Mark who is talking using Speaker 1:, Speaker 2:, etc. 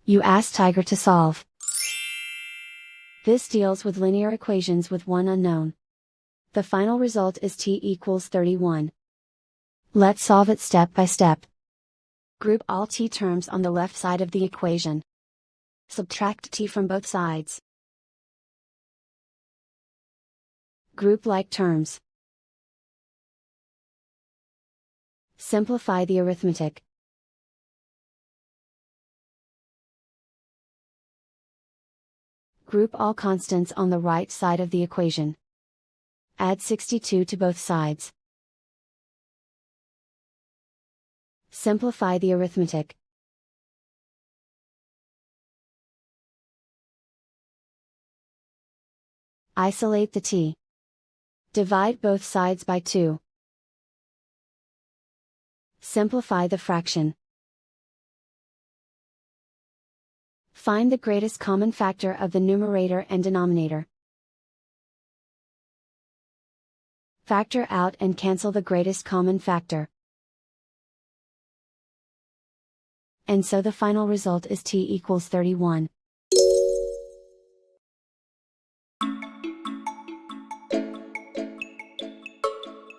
Speaker 1: You ask Tiger to solve. This deals with linear equations with one unknown. The final result is t equals 31. Let's solve it step by step. Group all t terms on the left side of the equation. Subtract t from both sides. Group like terms. Simplify the arithmetic. Group all constants on the right side of the equation. Add 62 to both sides. Simplify the arithmetic. Isolate the t. Divide both sides by 2. Simplify the fraction. Find the greatest common factor of the numerator and denominator. Factor out and cancel the greatest common factor. And so the final result is t equals 31.